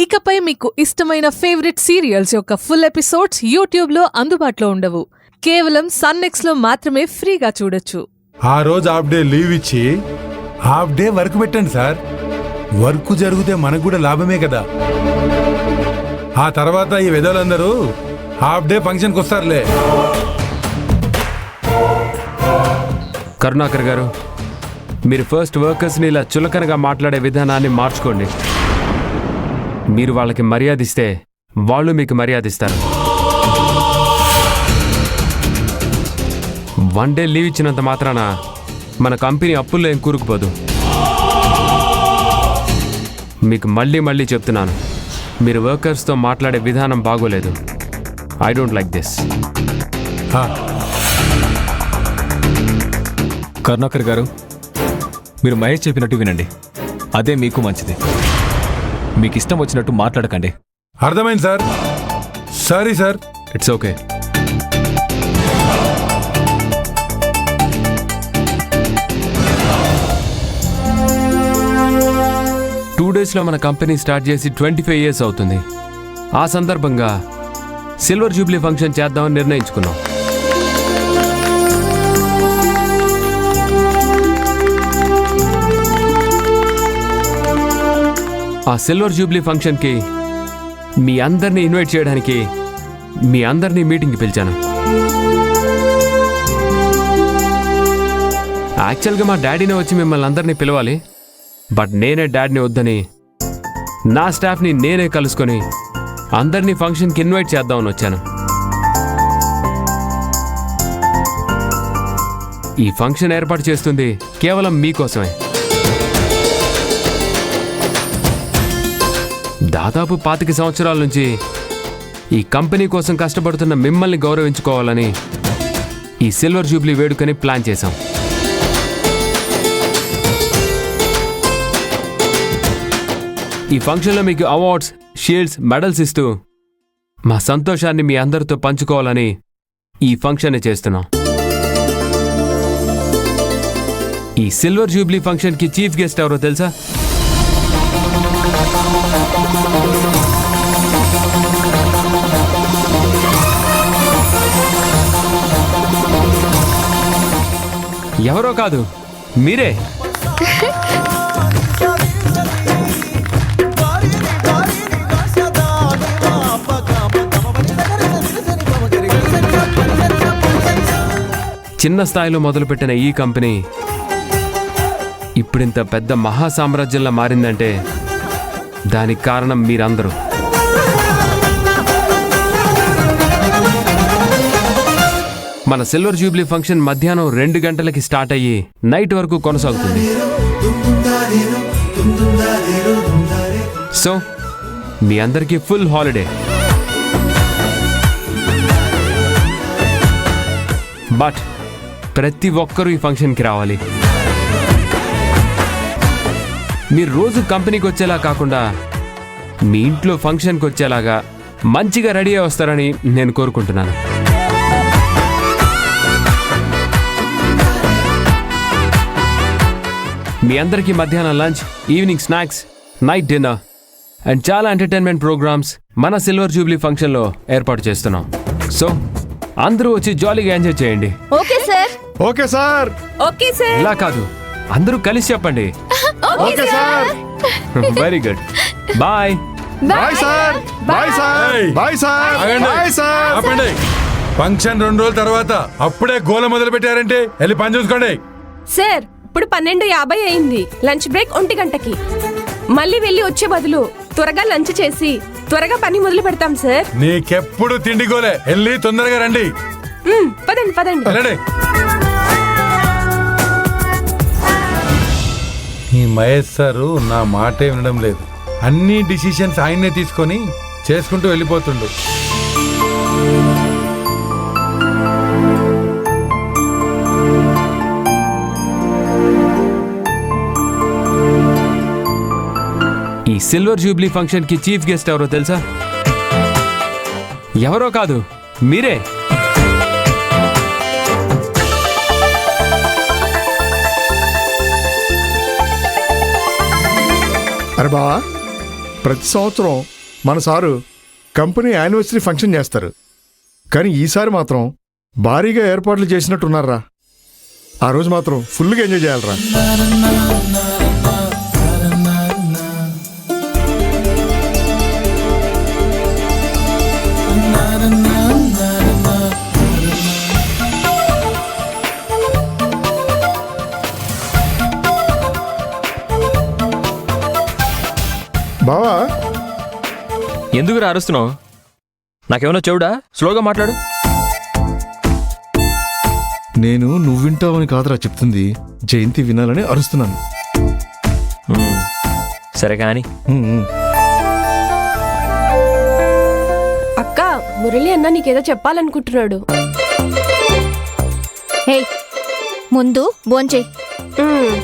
ఇకపై మీకు ఇష్టమైన ఫేవరెట్ సీరియల్స్ యొక్క ఫుల్ ఎపిసోడ్స్ యూట్యూబ్లో అందుబాటులో ఉండవు. కేవలం సన్నెక్స్లో మాత్రమే ఫ్రీగా చూడొచ్చు. ఆ రోజు హాఫ్ డే లీవ్ ఇచ్చి హాఫ్ డే వర్క్ పెట్టండి సార్. వర్క్ జరిగితే మనకు కూడా లాభమే కదా. ఆ తర్వాత ఈ విధులందరూ హాఫ్ డే ఫంక్షన్కి వస్తారులే. కరుణాకర్ గారు, మీరు ఫస్ట్ వర్కర్స్ని ఇలా చులకనగా మాట్లాడే విధానాన్ని మార్చుకోండి. మీరు వాళ్ళకి మర్యాద ఇస్తే వాళ్ళు మీకు మర్యాద ఇస్తారు. వన్ డే లీవ్ ఇచ్చినంత మాత్రాన మన కంపెనీ అప్పుల్లో ఏం కూరుకుపోదు. మీకు మళ్ళీ చెప్తున్నాను, మీరు వర్కర్స్తో మాట్లాడే విధానం బాగోలేదు. I don't like this. Karunakar గారు, మీరు మహేష్ చెప్పినట్టు వినండి. అదే మీకు మంచిది. మీకు ఇష్టం వచ్చినట్టు మాట్లాడకండి. అర్థమైంది sir. Sorry sir. It's okay. Two డేస్లో మన కంపెనీ స్టార్ట్ చేసి 25 years అవుతుంది. ఆ సందర్భంగా సిల్వర్ జూబ్లీ ఫంక్షన్ చేద్దామని నిర్ణయించుకున్నాం. ఆ సిల్వర్ జూబ్లీ ఫంక్షన్కి మీ అందరినీ ఇన్వైట్ చేయడానికి మీ అందరినీ మీటింగ్కి పిలిచాను. యాక్చువల్గా మా డాడీనే వచ్చి మిమ్మల్ని అందరినీ పిలవాలి. బట్ నేనే డాడీని వద్దని నా స్టాఫ్ని నేనే కలుసుకొని అందరినీ ఫంక్షన్కి ఇన్వైట్ చేద్దామని వచ్చాను. ఈ ఫంక్షన్ ఏర్పాటు చేస్తుంది కేవలం మీకోసమే. దాదాపు 25 సంవత్సరాల నుంచి ఈ కంపెనీ కోసం కష్టపడుతున్న మిమ్మల్ని గౌరవించుకోవాలని ఈ సిల్వర్ జూబ్లీ వేడుకని ప్లాన్ చేశాం. ఈ ఫంక్షన్లో మీకు అవార్డ్స్, షీల్డ్స్, మెడల్స్ ఇస్తూ మా సంతోషాన్ని మీ అందరితో పంచుకోవాలని ఈ ఫంక్షన్ చేస్తున్నాం. ఈ సిల్వర్ జూబ్లీ ఫంక్షన్కి చీఫ్ గెస్ట్ ఎవరో తెలుసా? ఎవరో కాదు, మీరే. చిన్న స్థాయిలో మొదలుపెట్టిన ఈ కంపెనీ ఇప్పుడింత పెద్ద మహాసామ్రాజ్యంలా మారిందంటే దానికి కారణం మీరందరూ. మన సిల్వర్ జూబ్లీ ఫంక్షన్ మధ్యాహ్నం 2 గంటలకి స్టార్ట్ అయ్యి నైట్ వరకు కొనసాగుతుంది. సో మీ అందరికీ ఫుల్ హాలిడే. బట్ ప్రతి ఒక్కరూ ఈ ఫంక్షన్కి రావాలి. మీరు రోజు కంపెనీకి వచ్చేలా కాకుండా మీ ఇంట్లో ఫంక్షన్కి వచ్చేలాగా మంచిగా రెడీ అయి వస్తారని నేను కోరుకుంటున్నాను. మీ అందరికీ మధ్యాహ్నం lunch, evening snacks, night dinner and చాలా ఎంటర్టైన్మెంట్ ప్రోగ్రామ్స్ మన సిల్వర్ జూబ్లీ ఫంక్షన్లో ఏర్పాటు చేస్తున్నాం. సో అందరూ వచ్చి జాలీగా ఎంజాయ్ చేయండి. Okay sir. Okay sir. Okay sir. ఇలా కాదు, అందరూ కలిసి చెప్పండి. Okay sir. Very good. Bye. Bye sir. Bye sir. Bye sir. Bye sir. ఆపండి. ఫంక్షన్ 2 రోజుల తర్వాత అప్పుడే గోల మొదలు పెట్టారంటే వెళ్ళి పని చూసుకోండి. సార్, ఇప్పుడు 12:50 అయింది. లంచ్ బ్రేక్ 1 గంటకి. మళ్ళీ వెళ్ళి వచ్చే బదులు త్వరగా లంచ్ చేసి త్వరగా పని మొదలు పెడతాం సార్. నీకెప్పుడు తిండి గోలే. వెళ్ళి తొందరగా రండి. పదండి. ఈ మహేష్ సారు నా మాటే వినడం లేదు. అన్ని డిసిషన్స్ ఆయన్నే తీసుకొని చేసుకుంటూ వెళ్ళిపోతుండు. ఈ సిల్వర్ జూబ్లీ ఫంక్షన్కి చీఫ్ గెస్ట్ ఎవరో తెలుసా? ఎవరో కాదు, మీరే. అరే బావా, ప్రతి సంవత్సరం మన సారు కంపెనీ యానివర్సరీ ఫంక్షన్ చేస్తారు. కానీ ఈసారి మాత్రం భారీగా ఏర్పాట్లు చేసినట్టున్నారా. ఆ రోజు మాత్రం ఫుల్గా ఎంజాయ్ చేయాలరా. బావా, ఎందుకు అరుస్తున్నావు? నాకేమన్నా చెవుడా? స్లోగా మాట్లాడు. నేను నువ్వు వింటావని కాదురా చెప్తుంది, జయంతి వినాలని అరుస్తున్నాను. సరే కానీ అక్క, మురళి అన్న నీకేదో చెప్పాలనుకుంటున్నాడు. హే, ముందు భోంచేయ్. ఉమ్,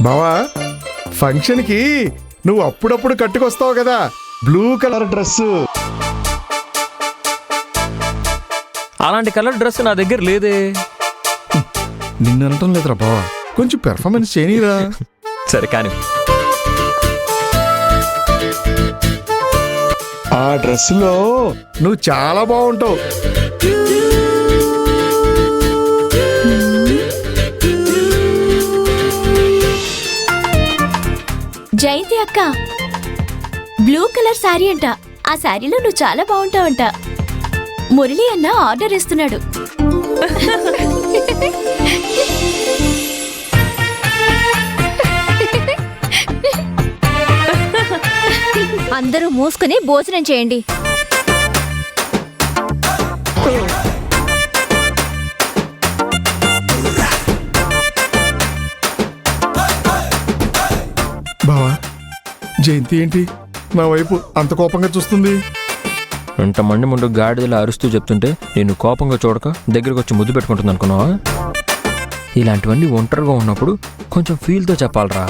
బావా, ఫంక్షన్కి నువ్వు అప్పుడప్పుడు కట్టుకొస్తావు కదా బ్లూ కలర్ డ్రెస్సు. అలాంటి కలర్ డ్రెస్ నా దగ్గర లేదే. నిన్ను అనటం లేదురా బావా, కొంచెం పెర్ఫార్మెన్స్ చేయనీరా. సరే కానీ ఆ డ్రెస్సులో నువ్వు చాలా బాగుంటావు. జయంతి అక్క, బ్లూ కలర్ శారీ అంట. ఆ శారీలో నువ్వు చాలా బాగుంటావంట. మురళి అన్న ఆర్డర్ ఇస్తున్నాడు. అందరూ మూసుకుని భోజనం చేయండి. బావా, జయంతి ఏంటి నా వైపు అంత కోపంగా చూస్తుంది? ఇంతమంది ముందు గాడిదలా అరుస్తూ చెప్తుంటే నేను కోపంగా చూడక దగ్గరకు వచ్చి ముద్దు పెట్టుకుంటుంది అనుకున్నావా? ఇలాంటివన్నీ ఒంటరిగా ఉన్నప్పుడు కొంచెం ఫీల్తో చెప్పాలరా.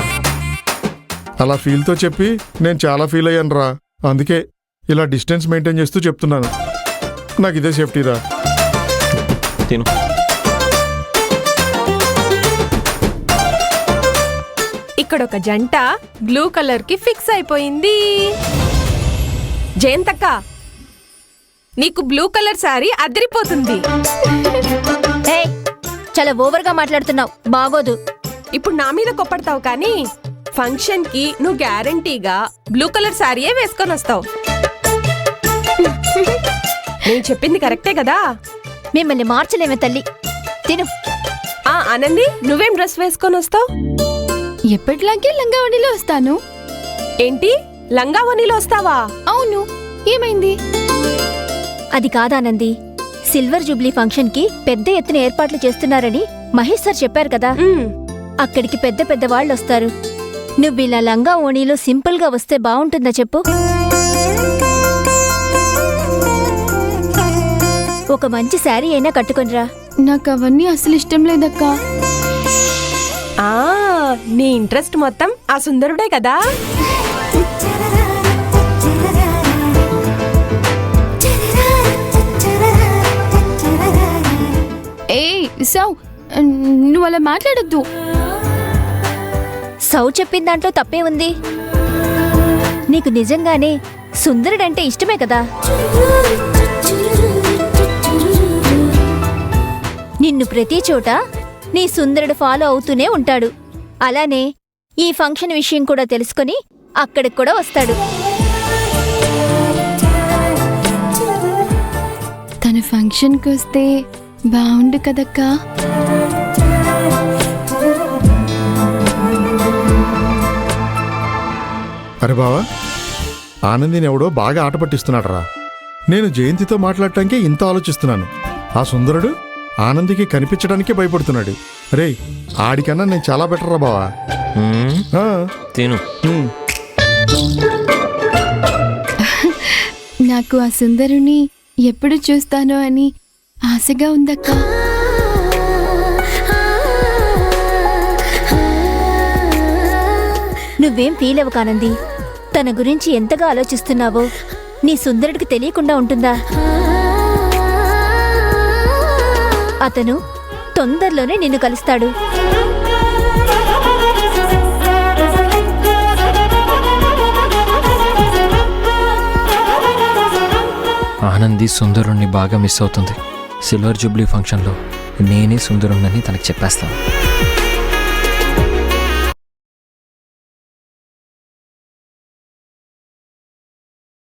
అలా ఫీల్తో చెప్పి నేను చాలా ఫీల్ అయ్యాను రా. అందుకే ఇలా డిస్టెన్స్ మెయింటైన్ చేస్తూ చెప్తున్నాను. నాకు ఇదే సేఫ్టీరా. తిను. ఇక్కడ ఒక జంట బ్లూ కలర్ కి ఫిక్స్ అయిపోయింది. జయంతక్క, నీకు బ్లూ కలర్ సారీ అదిరిపోతుంది. హే, చాలా ఓవర్గా మాట్లాడుతున్నావు, బాగోదు. ఇప్పుడు నా మీద కొప్పడతావు, కానీ ఫంక్షన్ కి నువ్వు గ్యారంటీగా బ్లూ కలర్ సారీయే వేసుకొని వస్తావు. నేను చెప్పింది కరెక్టే కదా? మిమ్మల్ని మార్చలేమే తల్లి. తిను. ఆ ఆనంది, నువ్వేం డ్రెస్ వేసుకొని వస్తావు? ఎప్పటిలాగే లంగావణిలో వస్తాను. ఏంటి, లంగావణిలో వస్తావా? అవును, ఏమైంది? అది కాదానంది, సిల్వర్ జూబ్లీ ఫంక్షన్ కి పెద్ద ఎత్తున ఏర్పాట్లు చేస్తున్నారని మహేష్ సార్ చెప్పారు కదా. ఉమ్, అక్కడికి పెద్ద పెద్ద వాళ్ళు వస్తారు. నువ్విలా లంగా ఓణీలో సింపుల్ గా వస్తే బాగుంటుందా చెప్పు? ఒక మంచి శారీ అయినా కట్టుకొనిరా. నాకు అవన్నీ అసలు ఇష్టం లేదక్కా. ఆ నీ ఇంట్రెస్ట్ మొత్తం ఆ సుందరుడే కదా. ఏ సౌ, నువ్వు అలా మాట్లాడొద్దు. సౌ చెప్పిన దాంట్లో తప్పే ఉంది. నీకు నిజంగానే సుందరుడంటే ఇష్టమే కదా. నిన్ను ప్రతి చోట నీ సుందరుడు ఫాలో అవుతూనే ఉంటాడు. అలానే ఈ ఫంక్షన్ విషయం కూడా తెలుసుకొని అక్కడికి కూడా వస్తాడు. తన ఫంక్షన్కి వస్తే బాగుండు కదక్కా. అరే బావా, ఆనందిని ఎవడో బాగా ఆట పట్టిస్తున్నాడు రా. నేను జయంతితో మాట్లాడటానికే ఇంత ఆలోచిస్తున్నాను. ఆ సుందరుడు ఆనందికి కనిపించడానికే భయపడుతున్నాడు. రే, ఆడికన్నా నేను చాలా బెటర్ రా బావా. ఆ, తిను. ఉమ్. నాకు ఆ సుందరుని ఎప్పుడు చూస్తానో అని ఆశగా ఉందక్కా. నువ్వేం ఫీల్ అవ్వకానంది. తన గురించి ఎంతగా ఆలోచిస్తున్నావో నీ సుందరుడికి తెలియకుండా ఉంటుందా? అతను తొందరలోనే నిన్ను కలుస్తాడు. ఆనంది సుందరుణ్ణి బాగా మిస్ అవుతుంది. సిల్వర్ జూబ్లీ ఫంక్షన్లో నేనే సుందరుణ్ణని తనకు చెప్పేస్తాను.